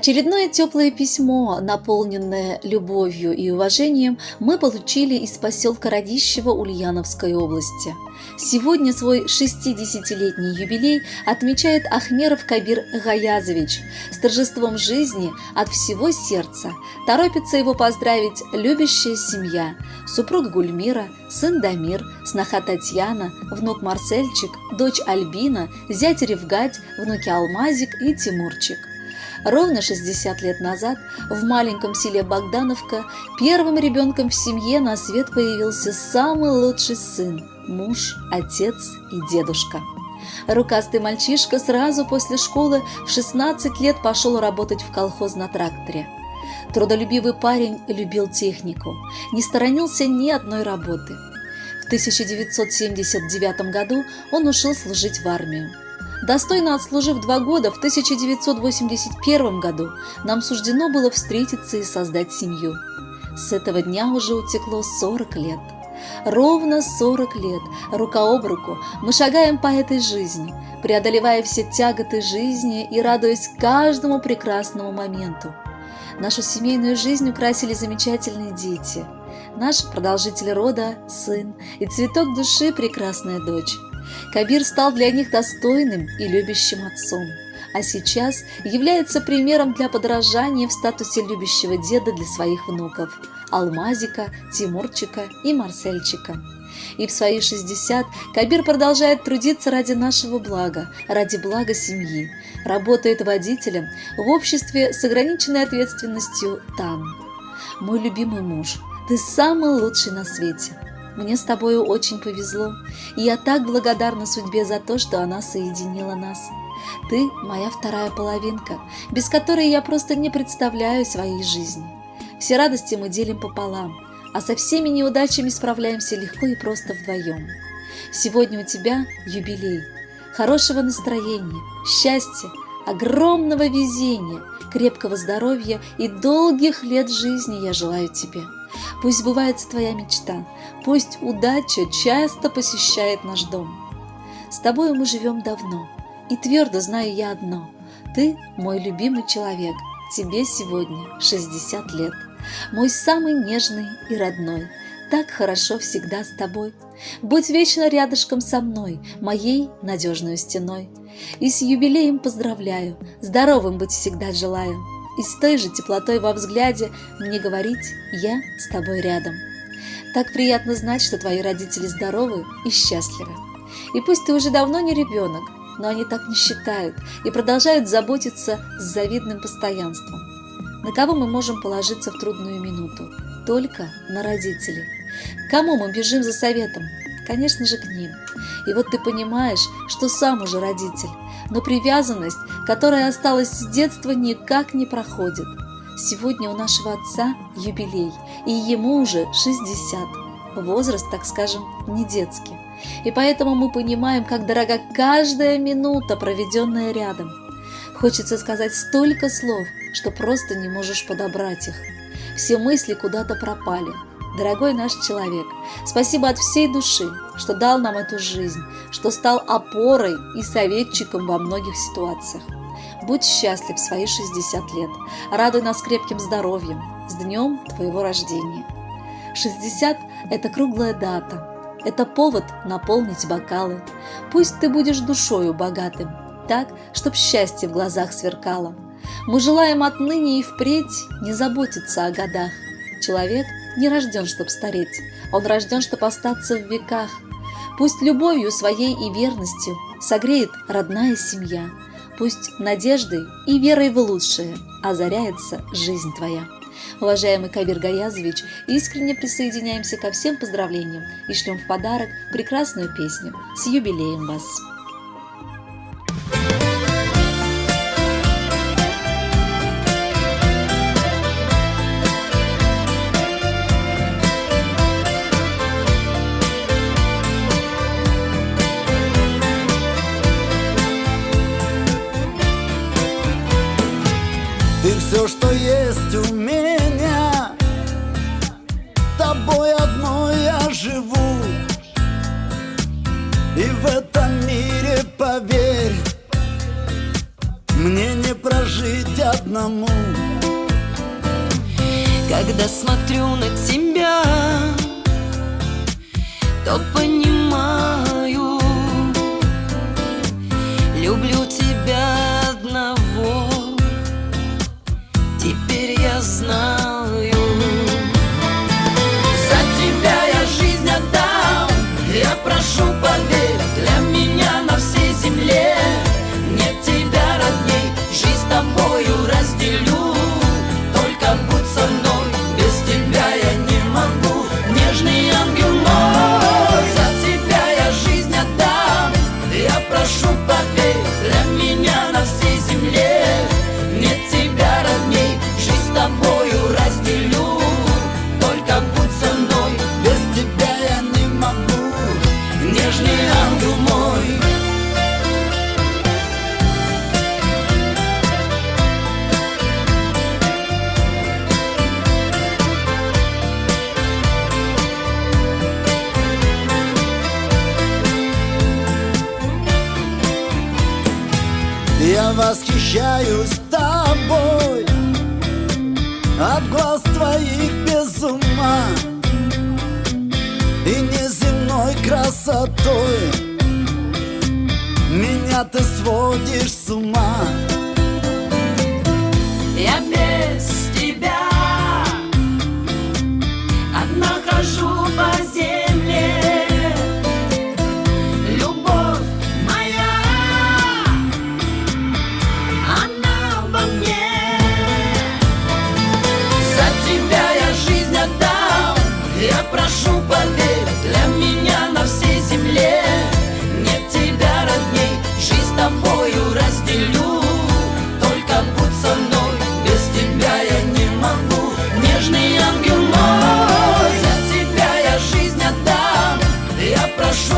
Очередное теплое письмо, наполненное любовью и уважением, мы получили из поселка Радищево Ульяновской области. Сегодня свой 60-летний юбилей отмечает Ахмеров Кабир Гаязович. С торжеством жизни от всего сердца торопится его поздравить любящая семья: супруг Гульмира, сын Дамир, сноха Татьяна, внук Марсельчик, дочь Альбина, зять Ревгать, внуки Алмазик и Тимурчик. Ровно 60 лет назад в маленьком селе Богдановка первым ребенком в семье на свет появился самый лучший сын – муж, отец и дедушка. Рукастый мальчишка сразу после школы в 16 лет пошел работать в колхоз на тракторе. Трудолюбивый парень любил технику, не сторонился ни одной работы. В 1979 году он ушел служить в армию. Достойно отслужив 2 года, в 1981 году нам суждено было встретиться и создать семью. С этого дня уже утекло 40 лет. Ровно 40 лет, рука об руку, мы шагаем по этой жизни, преодолевая все тяготы жизни и радуясь каждому прекрасному моменту. Нашу семейную жизнь украсили замечательные дети. Наш продолжитель рода – сын, и цветок души – прекрасная дочь. Кабир стал для них достойным и любящим отцом, а сейчас является примером для подражания в статусе любящего деда для своих внуков – Алмазика, Тимурчика и Марсельчика. И в свои 60 Кабир продолжает трудиться ради нашего блага, ради блага семьи, работает водителем в обществе с ограниченной ответственностью ТАН. Мой любимый муж, ты самый лучший на свете. Мне с тобою очень повезло, и я так благодарна судьбе за то, что она соединила нас. Ты моя вторая половинка, без которой я просто не представляю своей жизни. Все радости мы делим пополам, а со всеми неудачами справляемся легко и просто вдвоем. Сегодня у тебя юбилей. Хорошего настроения, счастья, огромного везения, крепкого здоровья и долгих лет жизни я желаю тебе. Пусть сбывается твоя мечта, пусть удача часто посещает наш дом. С тобой мы живем давно, и твердо знаю я одно: ты мой любимый человек, тебе сегодня 60 лет. Мой самый нежный и родной, так хорошо всегда с тобой. Будь вечно рядышком со мной, моей надежной стеной. И с юбилеем поздравляю, здоровым быть всегда желаю. И с той же теплотой во взгляде мне говорить: я с тобой рядом. Так приятно знать, что твои родители здоровы и счастливы. И пусть ты уже давно не ребенок, но они так не считают и продолжают заботиться с завидным постоянством. На кого мы можем положиться в трудную минуту? Только на родителей. К кому мы бежим за советом? Конечно же, к ним. И вот ты понимаешь, что сам уже родитель, но привязанность, которая осталась с детства, никак не проходит. Сегодня у нашего отца юбилей, и ему уже 60. Возраст, так скажем, не детский. И поэтому мы понимаем, как дорога каждая минута, проведенная рядом. Хочется сказать столько слов, что просто не можешь подобрать их. Все мысли куда-то пропали. Дорогой наш человек, спасибо от всей души, что дал нам эту жизнь, что стал опорой и советчиком во многих ситуациях. Будь счастлив в свои 60 лет, радуй нас крепким здоровьем, с днем твоего рождения. 60 – это круглая дата, это повод наполнить бокалы. Пусть ты будешь душою богатым, так, чтоб счастье в глазах сверкало. Мы желаем отныне и впредь не заботиться о годах. Человек не рожден, чтоб стареть, он рожден, чтоб остаться в веках. Пусть любовью своей и верностью согреет родная семья. Пусть надеждой и верой в лучшее озаряется жизнь твоя. Уважаемый Кабир Гаязович, искренне присоединяемся ко всем поздравлениям и шлем в подарок прекрасную песню. С юбилеем вас! Ты все, что есть у меня, тобой одной я живу. И в этом мире, поверь, мне не прожить одному. смотрю на тебя, то понимаю, люблю тебя одного, теперь я знаю. За тебя я жизнь отдам, я прошу, поверь, для меня на всей земле нет тебя родней, жизнь с тобою разделю, только будь со мной, без тебя я не могу, нежный ангел мой. За тебя я жизнь отдам, я прошу, поверь, для меня на всей земле нет тебя родней, жизнь с тобою разделю, только будь со мной, Без тебя я не могу. нежный ангел мой. Я восхищаюсь тобой, от глаз твоих без ума и неземной красотой меня ты сводишь с ума. Я без тебя одна хожу по земле, любовь моя, она во мне. За тебя я жизнь отдам, я прошу, поверь, для меня на всей земле нет тебя родней, жизнь с тобою разделю, только будь со мной, без тебя я не могу, нежный ангел мой. За тебя я жизнь отдам, я прошу,